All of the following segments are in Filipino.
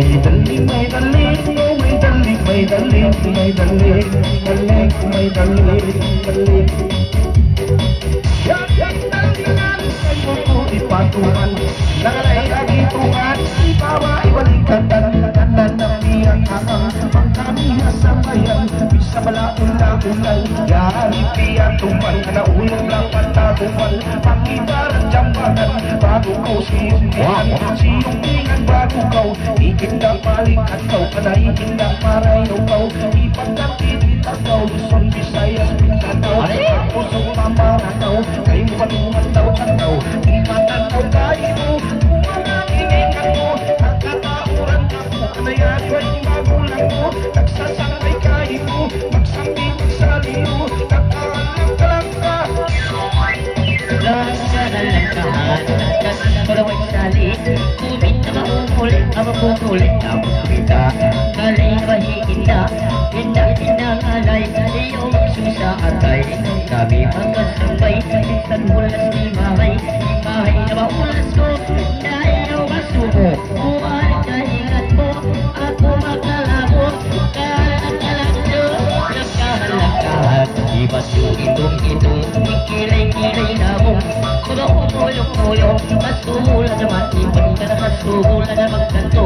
may dali, oh may dali, may dali, may dali, dali, may dali, dali. Yan, yan, dalingan, kayo ko ipatungan, nakalay ang itungan, ipawa ibalikatan, kanan ng niyang akang, pagkamiha sa bayan, bisa malaula-ulay, yari piyatuman, kanaulang lang pantatuman, pakibaran jambagan, bago ko siyungan, siyungan bago kau, ikinda balikan kau, kanay ikinda maray kau, ipagkakit ikaw, Luzon, Visayas, Mindanao, ako sa pamaranaw, kayo palungan daw kanaw, ingatan ko kayo, kung ang iningan mo, nagkatauran ka mo, kanayari ay magulang mo, nagsasangay kayo, magsambi magsaliyo, nagkaalam ka lang ka. Lasaralantahan, nagkasalaway sali, kumit na mauulit, mapupulit na kumita, kalibahiin na, pinag-pinangalay, saliyo magsusa atay, kami magkasambay, isang bulas ni Mahay na maulas ko, dahil masubo, buwan ka ingat mo, ako makalabo, kalakalato, nagkahalakahan, iba't yung itong, kilay-kilay na mo, kumulong-mulong, masumula naman, ibang ka na masumula na magkanto,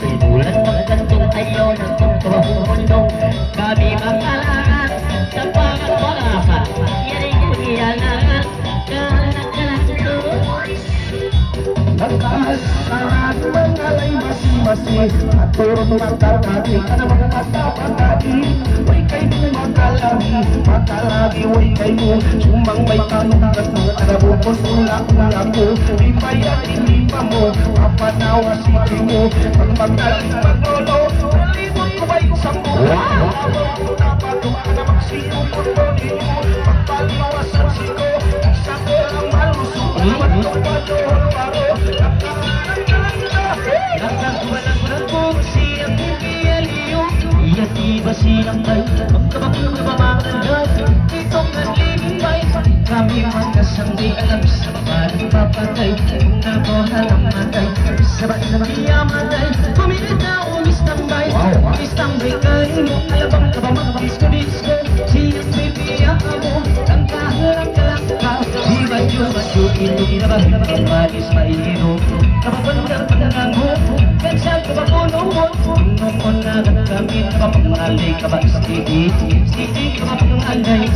sinulat magkantong ayaw ng tungkabahundong, kami makalangan, sa pangat-pangahan, yan ay kuhiyalangan, kalakalato. Nagkahal-kahan, mangalay masi-masi, at turong magkakati, ka na mga katapagati, way kayo makalagi, makalagi, way kayo, sumang may kanukat mo, karabukon ula-ula ko, ipayan inipa mo, papanawa siki mo, pag magaling maglolo, palibot ko ba'y sampo, napatong ka na magsiko, mundo ninyo, pagpaliwasan siko, isa ko lang malusok, matong paro, silang bay, magkabakong pamamagal, itong naglilibay, kami magkasanggi, alam sa babaeng papatay, kung nabuhalang matay, sabay-sabay yamatay, kumilit na umistambay, umistambay kayo, alabang ka ba mag-disco-disco, siyang bibiya mo, ang kahalang kalakka, di badyo-badyo, ilog-ilabang, malis maino, kapapagkar panango, kansal ka ba punong-mon, punong-mon na kami, kapapagmalay ka ba istigi, istigi ka ba pangalay,